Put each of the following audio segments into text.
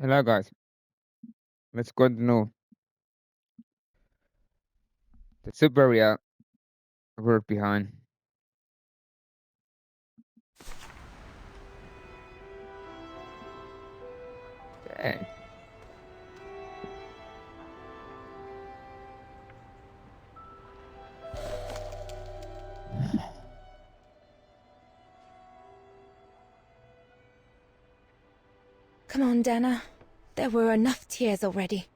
Hello guys, let's continue the Syberia world behind. Okay. Come on, Dana. There were enough tears already.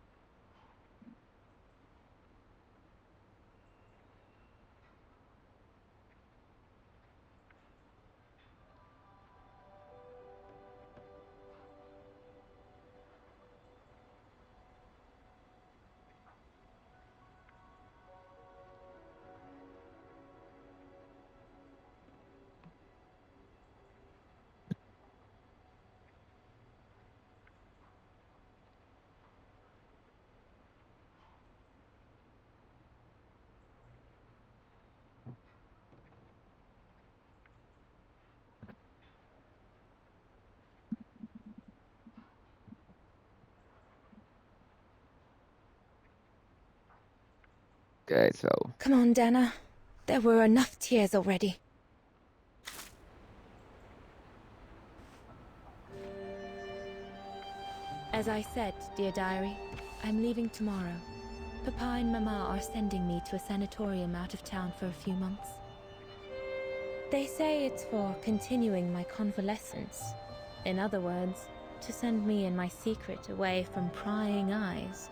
Okay, so Come on, Dana. There were enough tears already. As I said, dear diary, I'm leaving tomorrow. Papa and Mama are sending me to a sanatorium out of town for a few months. They say it's for continuing my convalescence. In other words, to send me and my secret away from prying eyes.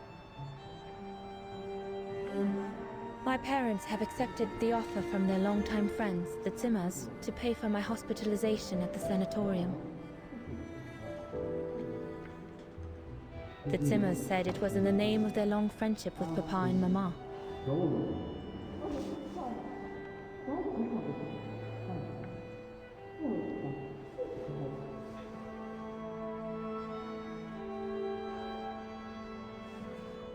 My parents have accepted the offer from their longtime friends, the Zimmers, to pay for my hospitalization at the sanatorium. The Zimmers said it was in the name of their long friendship with Papa and Mama.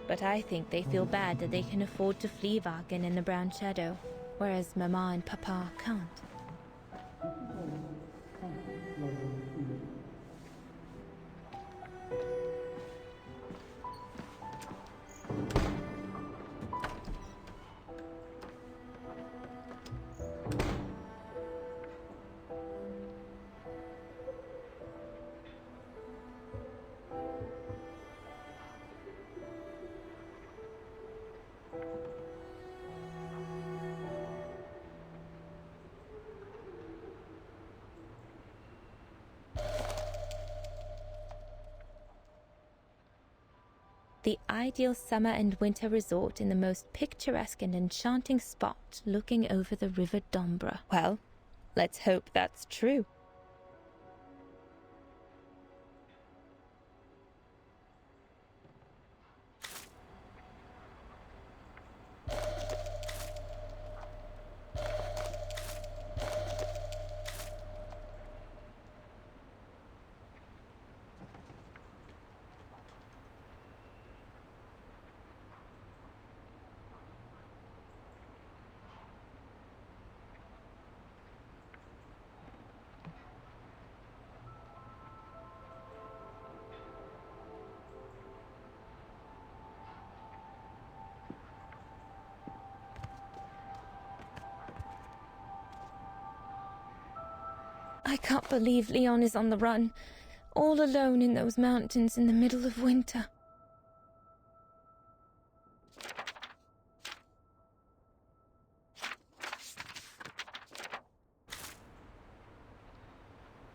But I think they feel bad that they can afford to flee Wagen in the Brown Shadow, whereas Mama and Papa can't. The ideal summer and winter resort in the most picturesque and enchanting spot looking over the River Dombra. Well, let's hope that's true. I can't believe Leon is on the run, all alone in those mountains in the middle of winter.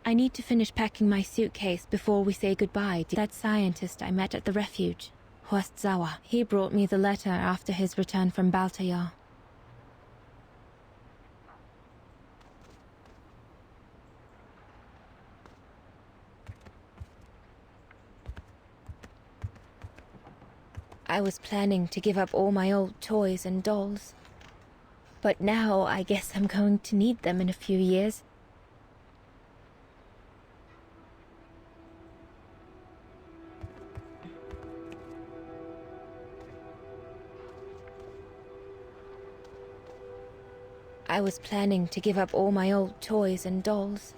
I need to finish packing my suitcase before we say goodbye to that scientist I met at the refuge, Horst Sauer. He brought me the letter after his return from Baltayar. I was planning to give up all my old toys and dolls. But now I guess I'm going to need them in a few years. I was planning to give up all my old toys and dolls.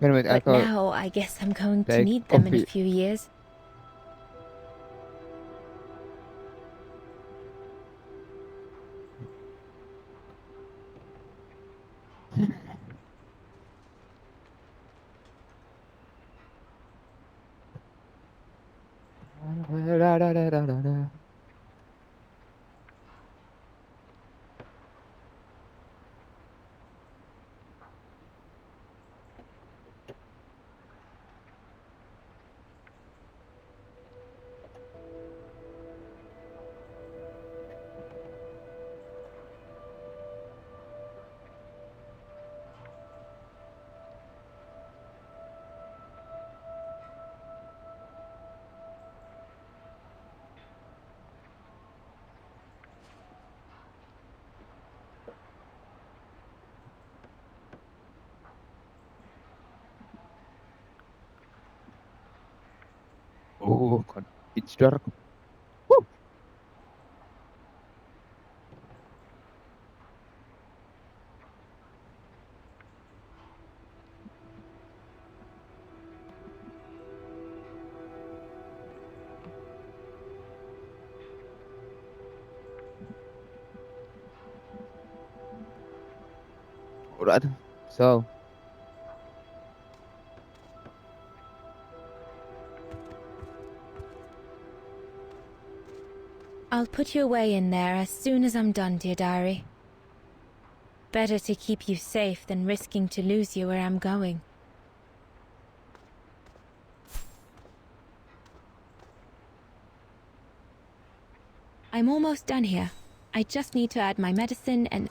wait a minute, I But thought now I guess I'm going to they need them in a comfy. few years. Oh, God. It's dark. Woo! Alright. So, I'll put you away in there as soon as I'm done, dear diary. Better to keep you safe than risking to lose you where I'm going. I'm almost done here. I just need to add my medicine and...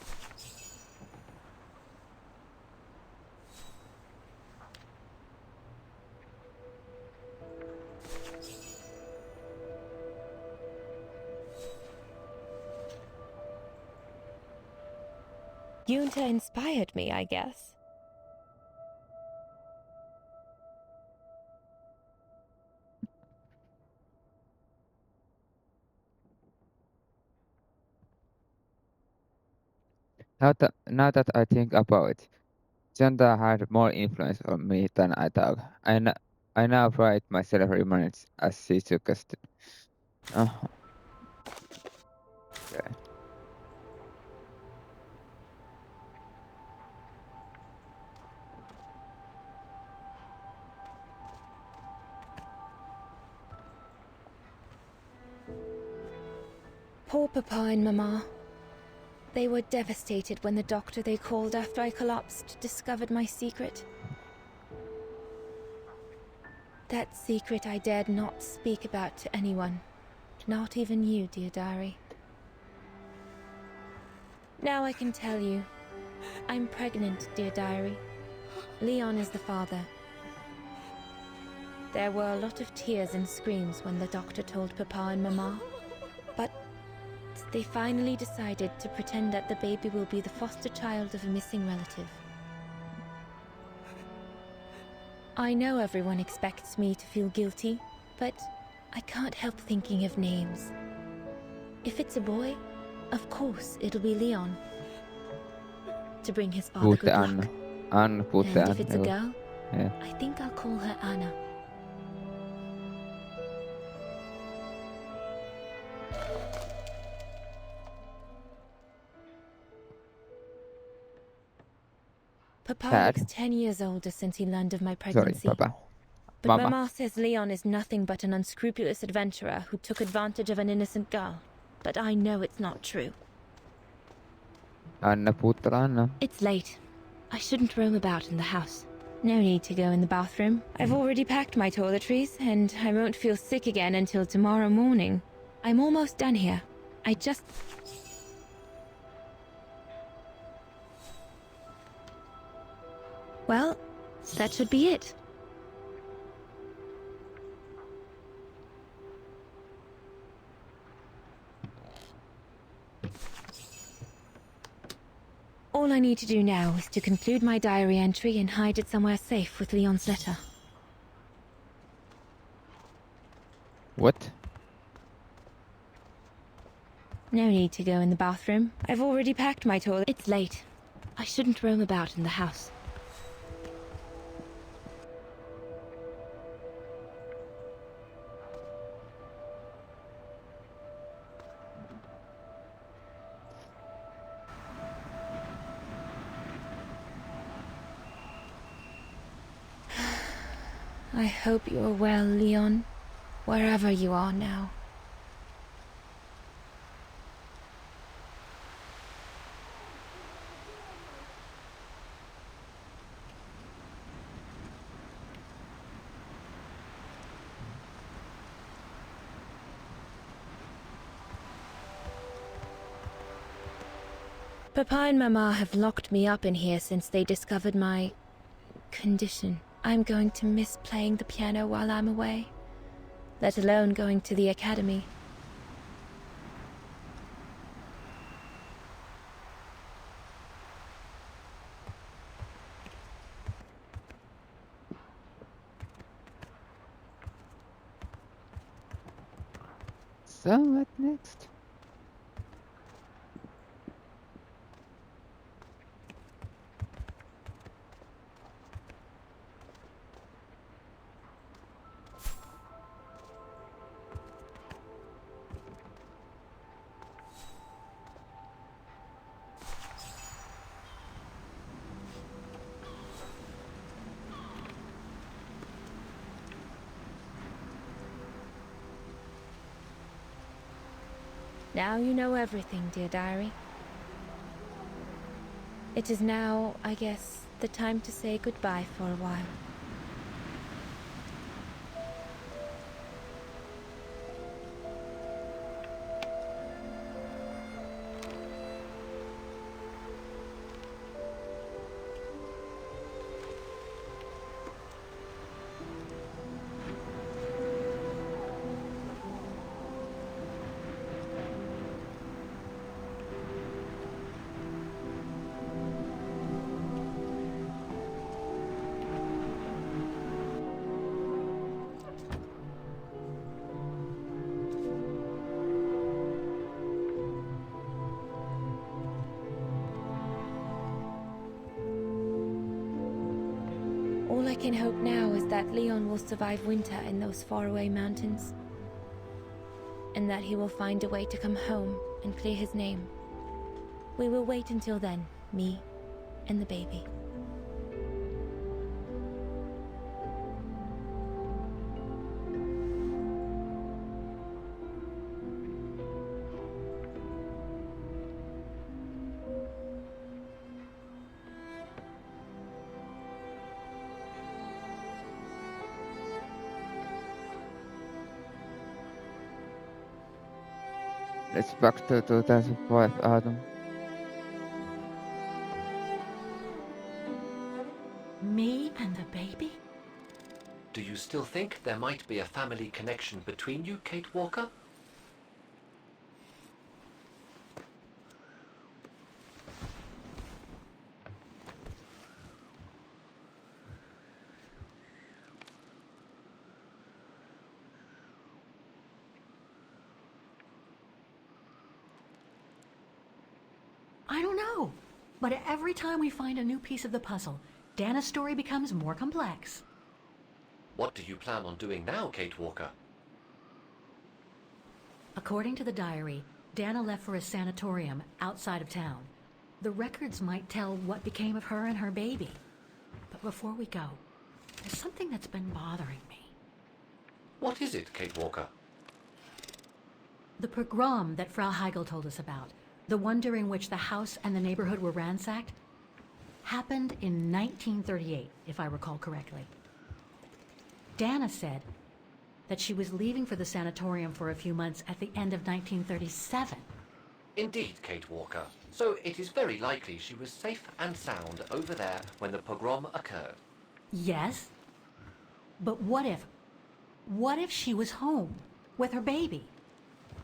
Yunta inspired me, I guess. now that I think about it, Chanda had more influence on me than I thought. I now write myself reminders as she suggested. Oh, okay. Poor Papa and Mama. They were devastated when the doctor they called after I collapsed discovered my secret. That secret I dared not speak about to anyone. Not even you, dear diary. Now I can tell you. I'm pregnant, dear diary. Leon is the father. There were a lot of tears and screams when the doctor told Papa and Mama. But they finally decided to pretend that the baby will be the foster child of a missing relative. I know everyone expects me to feel guilty, but I can't help thinking of names. If it's a boy, of course it'll be Leon. To bring his father Puutte good Anna. luck. Anna, puutte And Anna. if it's a girl, Yeah. I think I'll call her Anna. Papa Dad. looks 10 years older since he learned of my Sorry, pregnancy. Papa. But Mama. Mama says Leon is nothing but an unscrupulous adventurer who took advantage of an innocent girl. But I know it's not true. Anna, puuttela Anna. It's late. I shouldn't roam about in the house. No need to go in the bathroom. I've already packed my toiletries, and I won't feel sick again until tomorrow morning. I'm almost done here. I just... Well, that should be it. All I need to do now is to conclude my diary entry and hide it somewhere safe with Leon's letter. What? No need to go in the bathroom. I've already packed my toilet. It's late. I shouldn't roam about in the house. I hope you're well, Leon. wherever you are now. Papa and Mama have locked me up in here since they discovered my condition. I'm going to miss playing the piano while I'm away, let alone going to the academy. So what next? Now you know everything, dear diary. It is now, I guess, the time to say goodbye for a while. All I can hope now is that Leon will survive winter in those faraway mountains, and that he will find a way to come home and clear his name. We will wait until then, me and the baby. Let's back to 2005 autumn. Me and the baby? Do you still think there might be a family connection between you, Kate Walker? I don't know. But every time we find a new piece of the puzzle, Dana's story becomes more complex. What do you plan on doing now, Kate Walker? According to the diary, Dana left for a sanatorium outside of town. The records might tell what became of her and her baby. But before we go, there's something that's been bothering me. What is it, Kate Walker? The pogrom that Frau Heigl told us about, the one during which the house and the neighborhood were ransacked, happened in 1938, if I recall correctly. Dana said that she was leaving for the sanatorium for a few months at the end of 1937. Indeed, Kate Walker. So it is very likely she was safe and sound over there when the pogrom occurred. Yes, but what if she was home with her baby?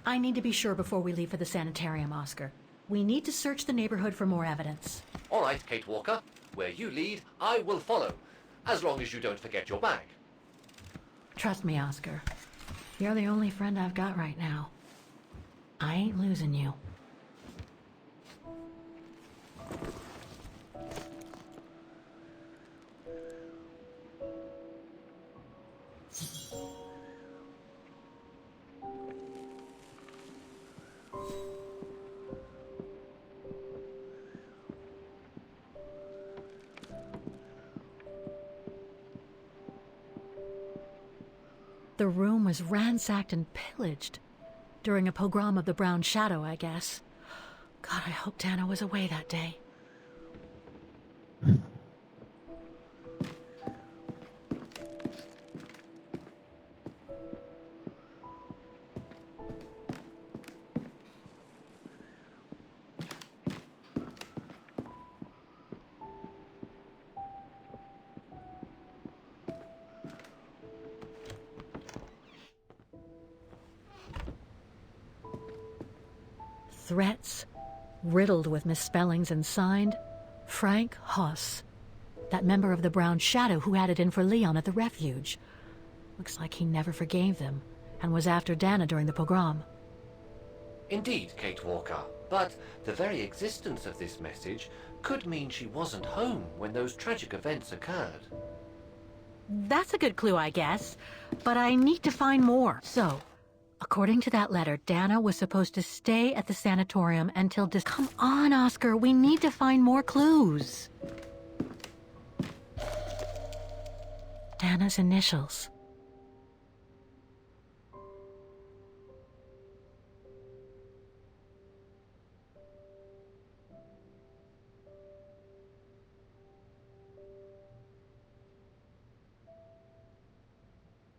I need to be sure before we leave for the sanitarium, Oscar. We need to search the neighborhood for more evidence. All right, Kate Walker. Where you lead, I will follow. As long as you don't forget your bag. Trust me, Oscar. You're the only friend I've got right now. I ain't losing you. The room was ransacked and pillaged. During a pogrom of the Brown Shadow, I guess. God, I hope Dana was away that day. Threats, riddled with misspellings and signed, Frank Hoss, that member of the Brown Shadow who had it in for Leon at the refuge. Looks like he never forgave them and was after Dana during the pogrom. Indeed, Kate Walker. But the very existence of this message could mean she wasn't home when those tragic events occurred. That's a good clue, I guess. But I need to find more. So, according to that letter, Dana was supposed to stay at the sanatorium until Come on, Oscar, we need to find more clues. Dana's initials.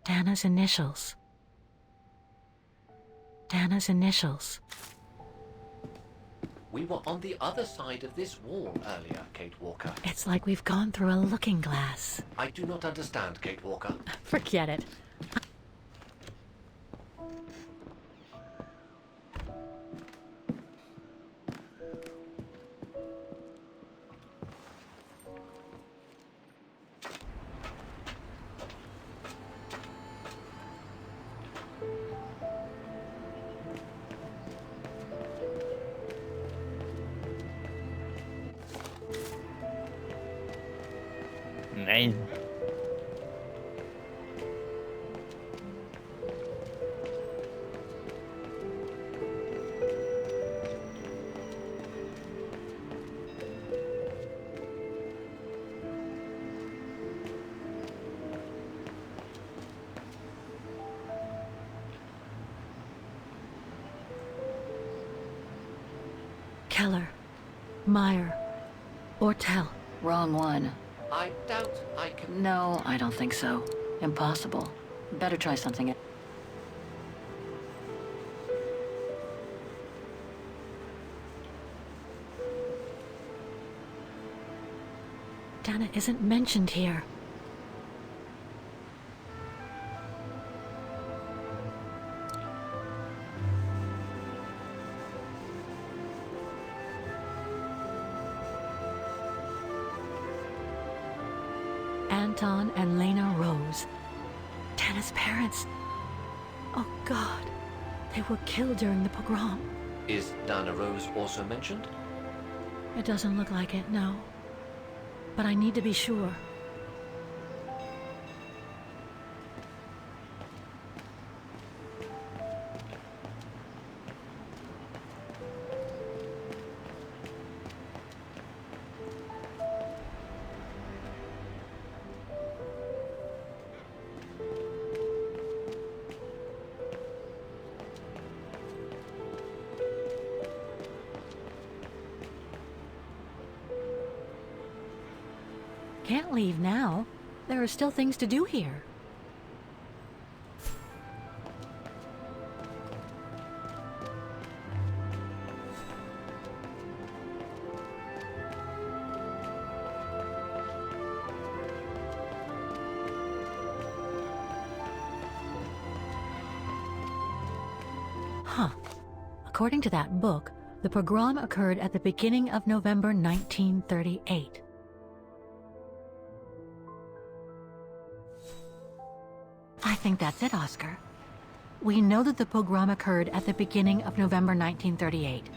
Dana's initials. Dana's initials. We were on the other side of this wall earlier, Kate Walker. It's like we've gone through a looking glass. I do not understand, Kate Walker. Forget it. Nee. Keller, Meyer, Ortel. Wrong one. I doubt I can... No, I don't think so. Impossible. Better try something else. Dana isn't mentioned here. Anton and Lena Rose. Dana's parents. Oh God, they were killed during the pogrom. Is Dana Rose also mentioned? It doesn't look like it, no. But I need to be sure. Can't leave now. There are still things to do here. Huh. According to that book, the pogrom occurred at the beginning of November 1938. I think that's it, Oscar. We know that the pogrom occurred at the beginning of November 1938.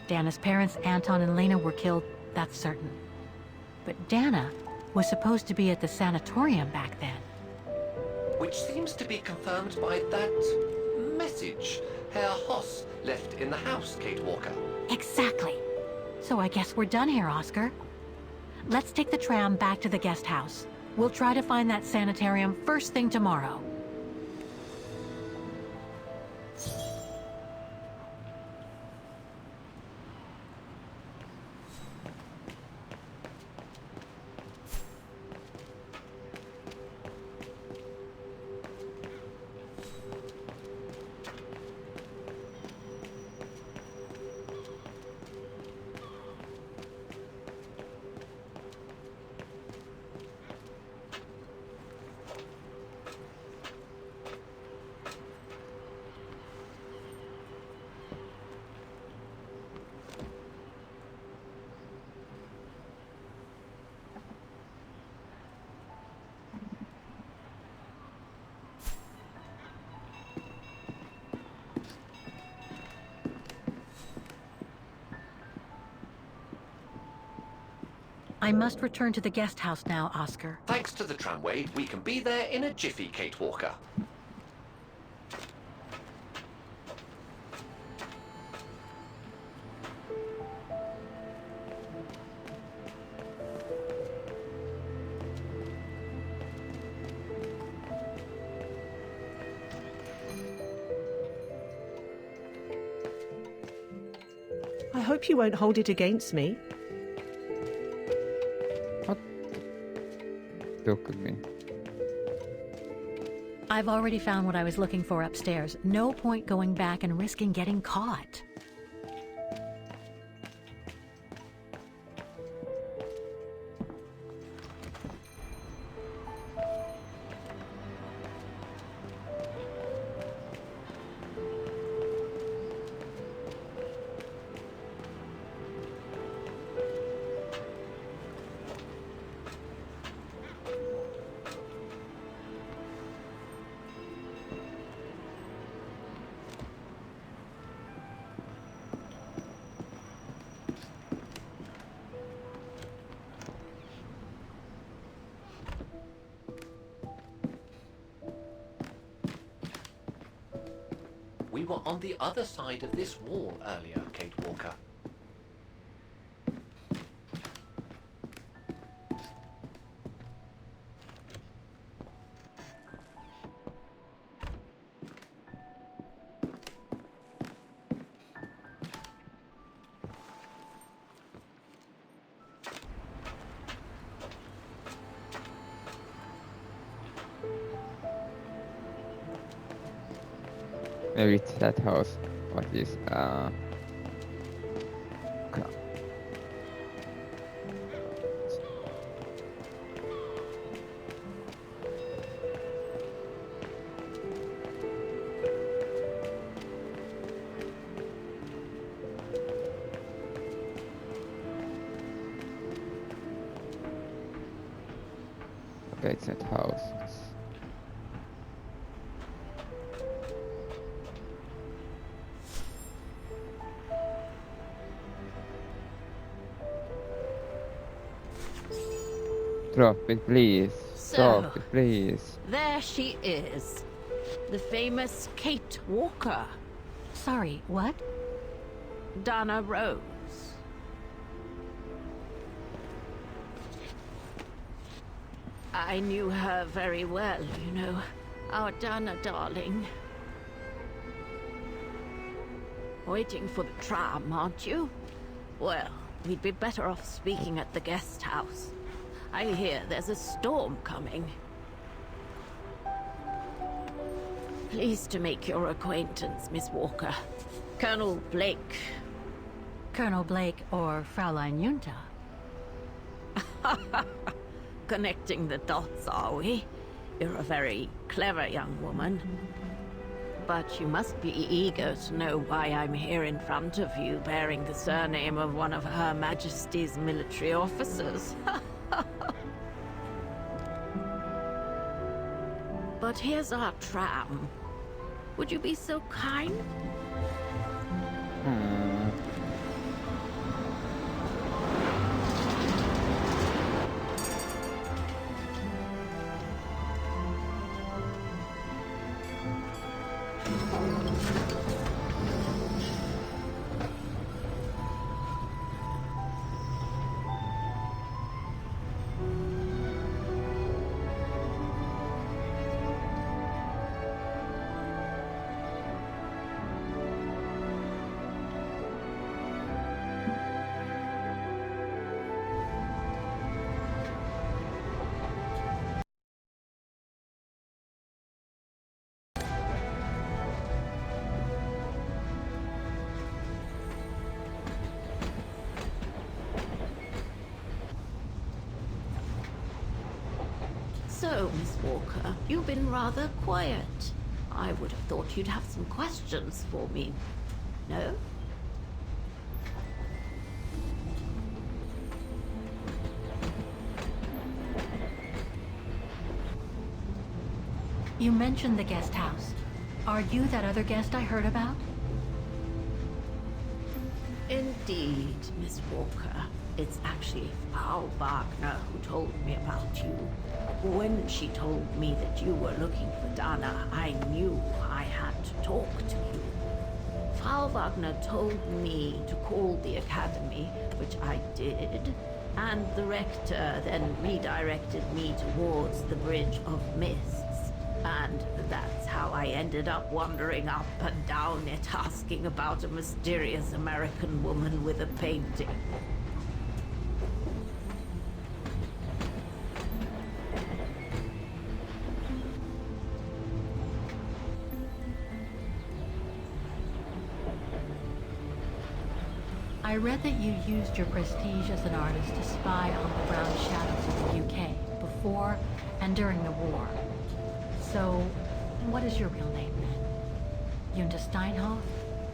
Dana's parents, Anton and Lena, were killed, that's certain. But Dana was supposed to be at the sanatorium back then. Which seems to be confirmed by that message Herr Hoss left in the house, Kate Walker. Exactly. So I guess we're done here, Oscar. Let's take the tram back to the guest house. We'll try to find that sanitarium first thing tomorrow. I must return to the guest house now, Oscar. Thanks to the tramway, we can be there in a jiffy, Kate Walker. I hope you won't hold it against me. What took me? I've already found what I was looking for upstairs. No point going back and risking getting caught. We were on the other side of this wall earlier, Kate Walker. Maybe it's that house. What is okay, it's that house. Drop it, please. Drop it, please. There she is. The famous Kate Walker, Sorry, what? Dana Rose. I knew her very well, you know. Our Dana darling. Waiting for the tram, aren't you? Well, we'd be better off speaking at the guest house. I hear there's a storm coming. Pleased to make your acquaintance, Miss Walker. Colonel Blake. Colonel Blake or Fraulein Junta? Connecting the dots, are we? You're a very clever young woman. But you must be eager to know why I'm here in front of you, bearing the surname of one of Her Majesty's military officers. But here's our tram. Would you be so kind? So, Miss Walker, you've been rather quiet. I would have thought you'd have some questions for me. No? You mentioned the guest house. Are you that other guest I heard about? Indeed, Miss Walker. It's actually Frau Wagner who told me about you. When she told me that you were looking for Dana, I knew I had to talk to you. Frau Wagner told me to call the academy, which I did, and the rector then redirected me towards the Bridge of Mists. And that's how I ended up wandering up and down it, asking about a mysterious American woman with a painting. I read that you used your prestige as an artist to spy on the brown shadows of the UK before and during the war. So, what is your real name then? Junta Steinhoff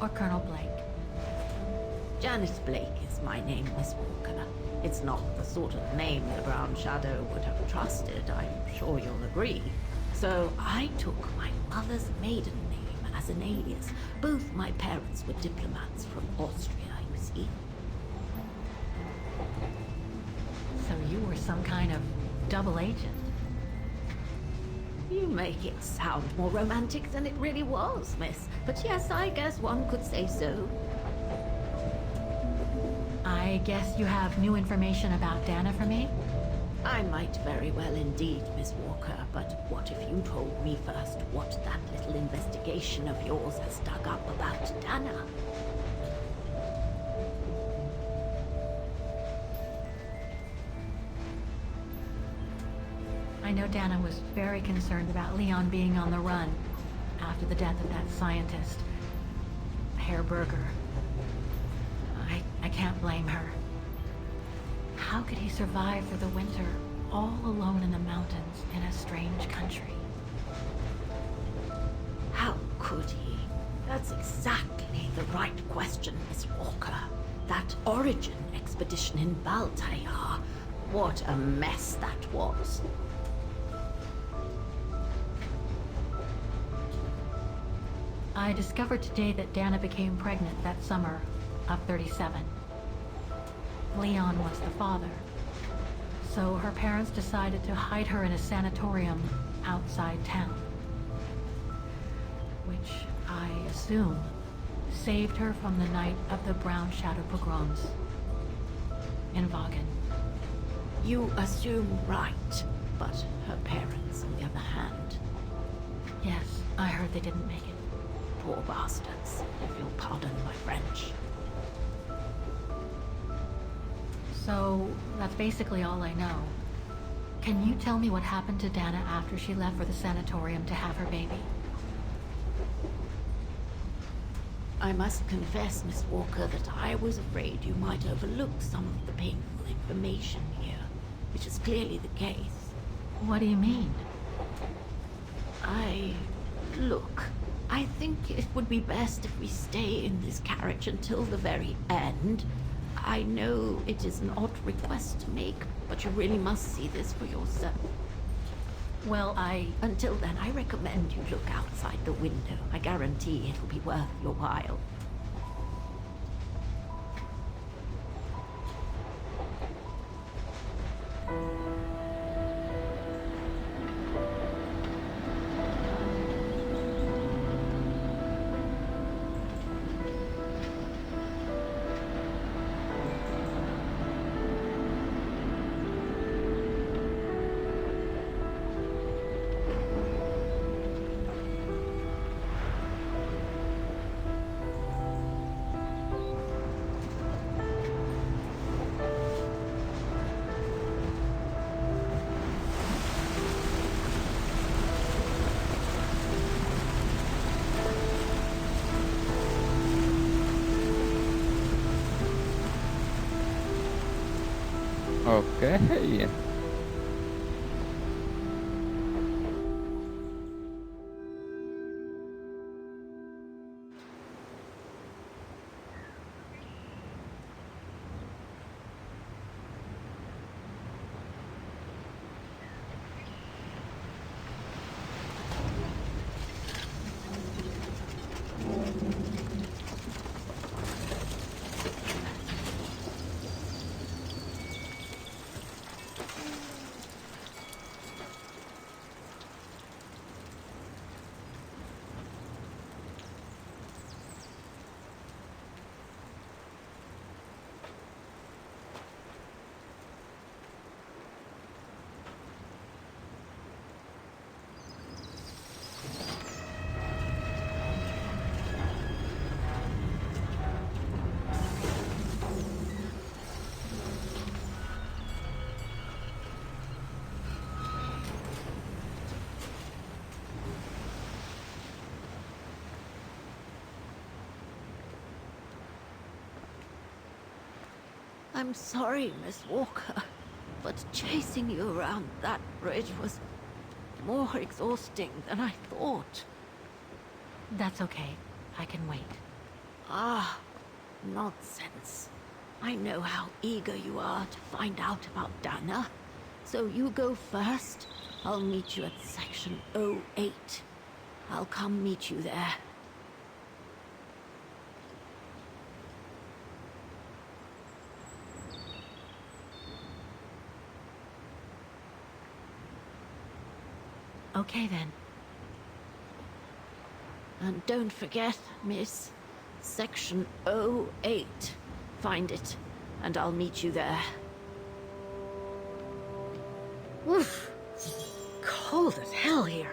or Colonel Blake? Janice Blake is my name, Miss Walker. It's not the sort of name the Brown Shadow would have trusted, I'm sure you'll agree. So I took my mother's maiden name as an alias. Both my parents were diplomats from Austria, you see. So you were some kind of double agent. You make it sound more romantic than it really was, miss. But yes, I guess one could say so. I guess you have new information about Dana for me? I might very well indeed, Miss Walker, but what if you told me first what that little investigation of yours has dug up about Dana? I know Dana was very concerned about Leon being on the run after the death of that scientist, Herr Berger. I can't blame her. How could he survive through the winter, all alone in the mountains in a strange country? How could he? That's exactly the right question, Miss Walker. That origin expedition in Baltair, what a mess that was. I discovered today that Dana became pregnant that summer of 37. Leon was the father. So her parents decided to hide her in a sanatorium outside town. Which, I assume, saved her from the night of the Brown Shadow pogroms in Vagen. You assume right, but her parents, on the other hand, Yes, I heard they didn't make it. poor bastards, if you'll pardon my French. So, that's basically all I know. Can you tell me what happened to Dana after she left for the sanatorium to have her baby? I must confess, Miss Walker, that I was afraid you might overlook some of the painful information here, which is clearly the case. What do you mean? Look, I think it would be best if we stay in this carriage until the very end. I know it is an odd request to make, but you really must see this for yourself. Well, Until then, I recommend you look outside the window. I guarantee it'll be worth your while. Okay. I'm sorry, Miss Walker, but chasing you around that bridge was more exhausting than I thought. That's okay. I can wait. Ah, nonsense. I know how eager you are to find out about Dana. So you go first. I'll meet you at section 08. I'll come meet you there. Okay then. And don't forget, miss, section 08. Find it, and I'll meet you there. Oof. Cold as hell here.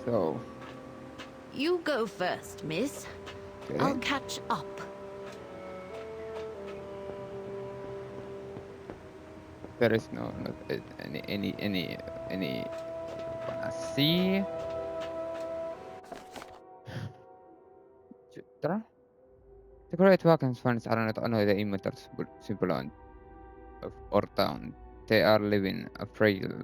So, You go first, miss. okay. I'll catch up. There is not any wanna see. Shooter. The Great Wagon's fans are not only the immortal symbol of our town. They are living, frail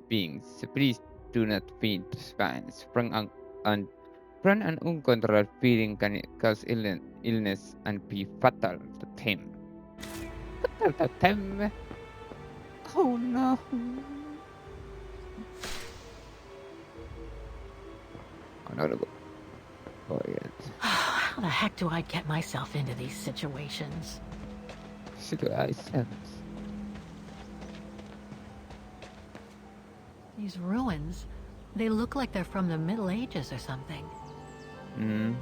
beings. Please do not feed the swine. Sprung and uncontrolled feeding can cause illness and be fatal to them. Fatal to them? Oh no. I'm not go. Oh yes. How the heck do I get myself into these situations? Situations. These ruins, they look like they're from the Middle Ages or something. Hmm.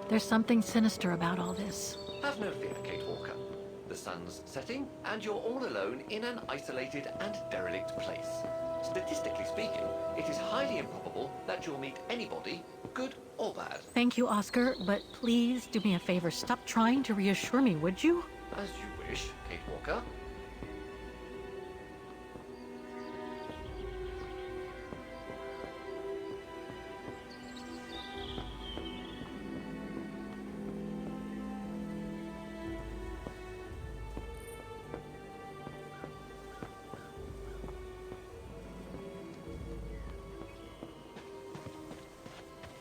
There's something sinister about all this. Have no fear, Kate Walker. The sun's setting, and you're all alone in an isolated and derelict place. Statistically speaking, it is highly improbable that you'll meet anybody, good or bad. Thank you, Oscar, but please do me a favor. Stop trying to reassure me, would you? As you wish, Kate Walker.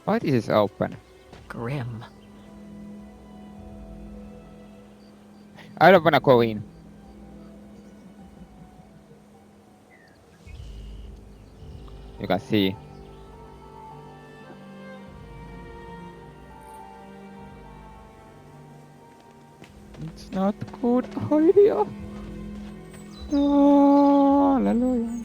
Why this is open? Grim. I don't wanna go in. You can see. It's not good idea. Oh, hallelujah.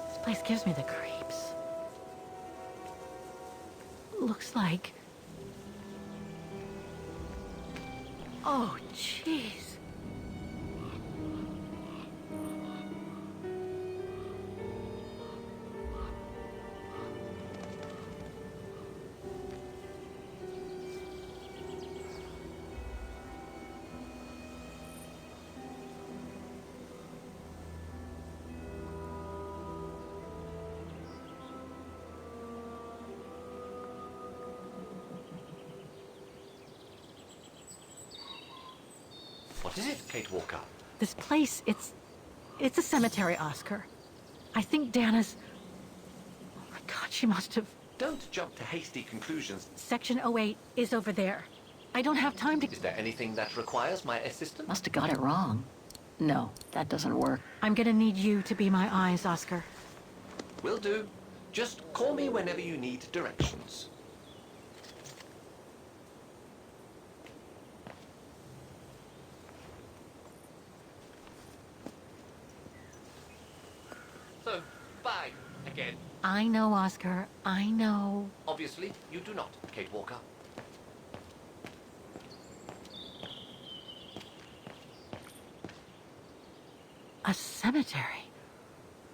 This place gives me the creeps. Looks like... Oh, jeez. What is it, Kate Walker? This place, it's a cemetery, Oscar. I think Dana's... Oh my god, she must have... Don't jump to hasty conclusions. Section 08 is over there. I don't have time to... Is there anything that requires my assistance? Must have got it wrong. No, that doesn't work. I'm gonna need you to be my eyes, Oscar. Will do. Just call me whenever you need directions. So, bye. I again. I know, Oscar. I know. Obviously, you do not, Kate Walker. A cemetery.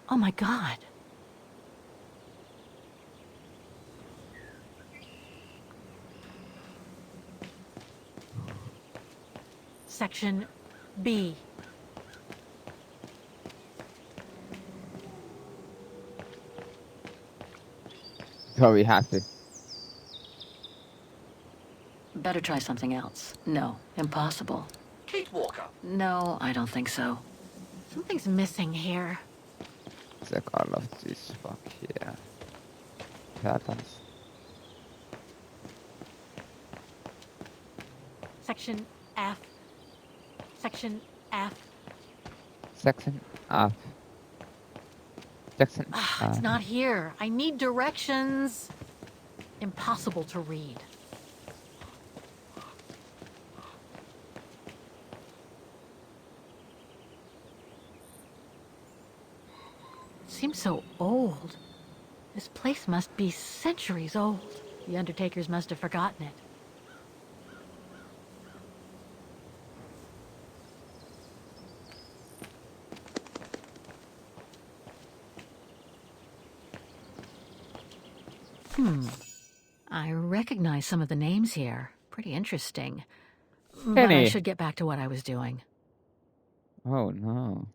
Oh my god. Section B. So we have to. Better try something else. No, impossible. Kate Walker. No, I don't think so. Something's missing here. Check all of this. Fuck yeah. Happens. Section F. Section F. Section F. Section It's not here. I need directions. Impossible to read. It seems so old. This place must be centuries old. The undertakers must have forgotten it. I recognize some of the names here. Pretty interesting. But I Penny. should get back to what I was doing. Oh no.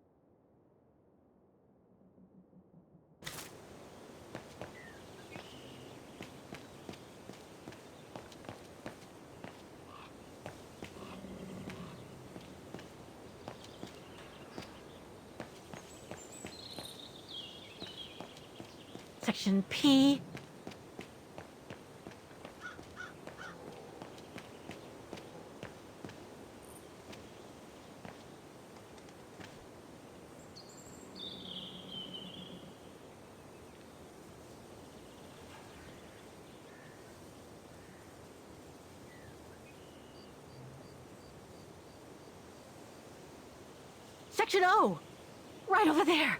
Section P. Section O! Right over there!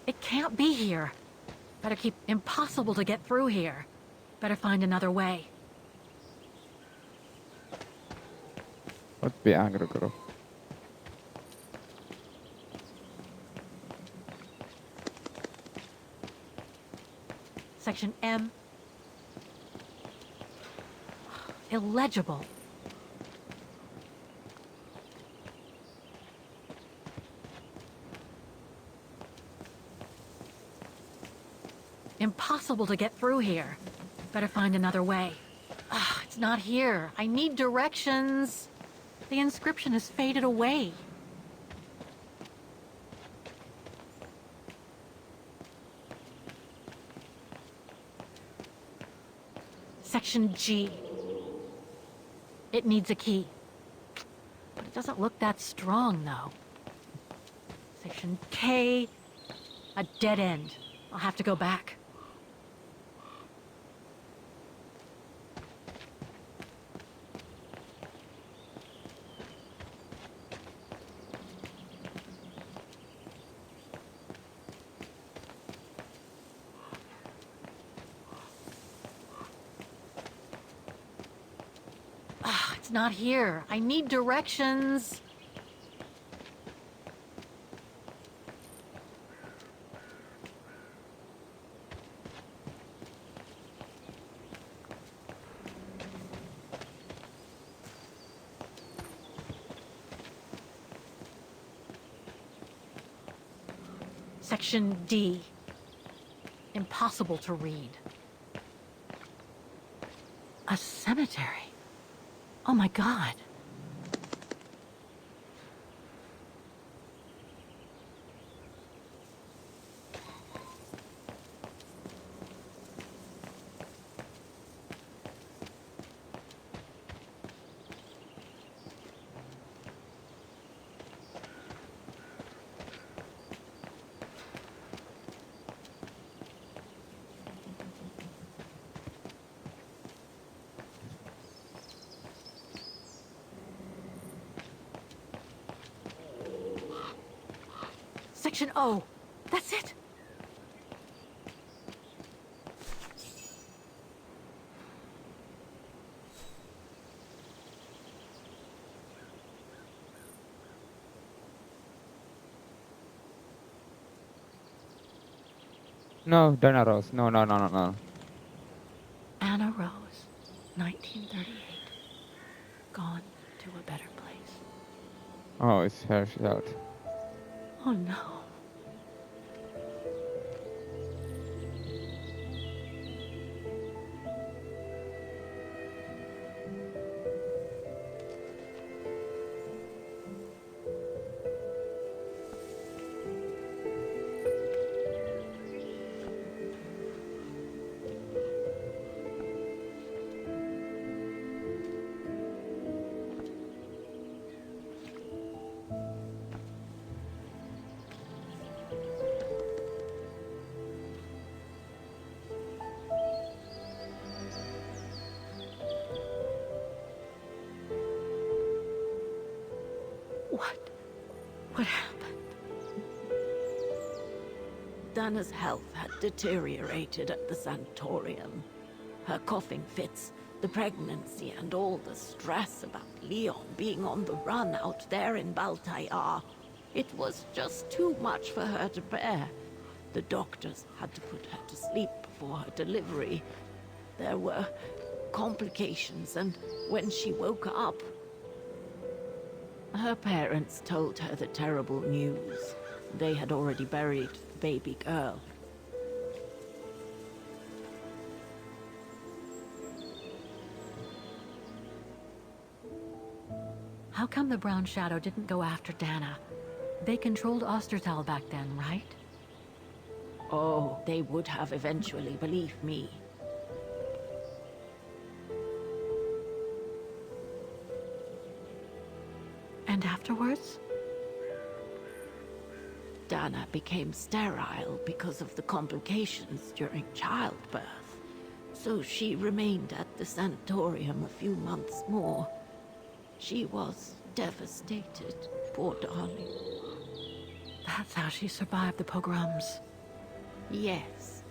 It can't be here. Better keep impossible to get through here. Better find another way. Would be angry group. Section M. Illegible. Impossible to get through here. Better find another way. It's not here. I need directions. The inscription has faded away. Section G. It needs a key. But it doesn't look that strong, though. Section K. A dead end. I'll have to go back. It's not here. I need directions. Section D. Impossible to read. A cemetery. Oh my god. Section O. That's it. No, Donna Rose. No, no, no, no, no. Anna Rose, 1938. Gone to a better place. Oh, it's her child. Oh no. What happened? Dana's health had deteriorated at the sanatorium. Her coughing fits, the pregnancy, and all the stress about Leon being on the run out there in Baltayar. It was just too much for her to bear. The doctors had to put her to sleep before her delivery. There were complications, and when she woke up, her parents told her the terrible news. They had already buried the baby girl. How come the Brown Shadow didn't go after Dana? They controlled Ostertal back then, right? Oh, they would have eventually, believe me. And afterwards? Dana became sterile because of the complications during childbirth. So she remained at the sanatorium a few months more. She was devastated, poor darling. That's how she survived the pogroms. Yes,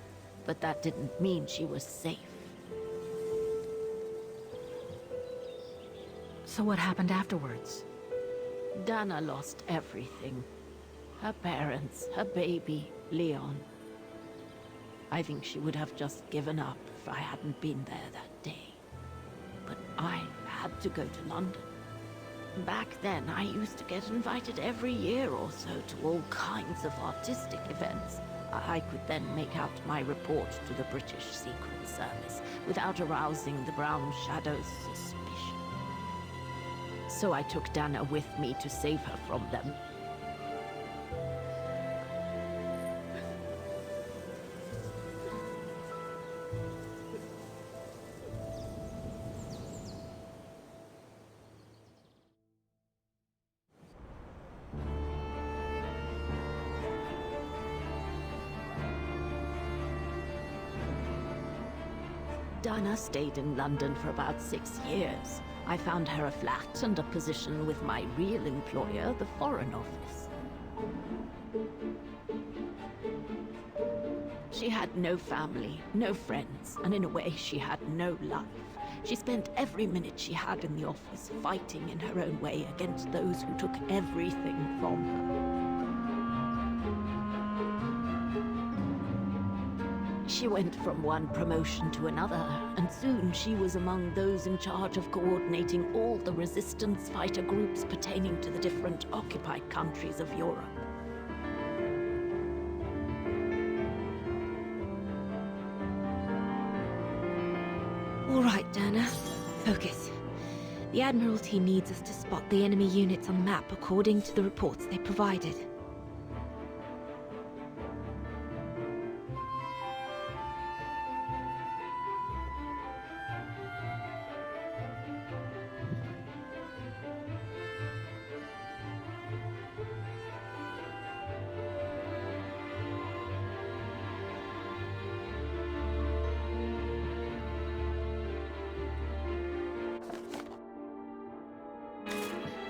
but that didn't mean she was safe. So what happened afterwards? Dana lost everything. Her parents, her baby, Leon. I think she would have just given up if I hadn't been there that day. But I had to go to London. Back then, I used to get invited every year or so to all kinds of artistic events. I could then make out my report to the British Secret Service without arousing the Brown Shadow's suspicion. So I took Dana with me to save her from them. Dana stayed in London for about 6 years. I found her a flat and a position with my real employer, the Foreign Office. She had no family, no friends, and in a way she had no life. She spent every minute she had in the office fighting in her own way against those who took everything from her. She went from one promotion to another, and soon she was among those in charge of coordinating all the resistance fighter groups pertaining to the different occupied countries of Europe. All right, Dana. Focus. The Admiralty needs us to spot the enemy units on the map according to the reports they provided.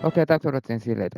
Okej, tack för att ni ser later.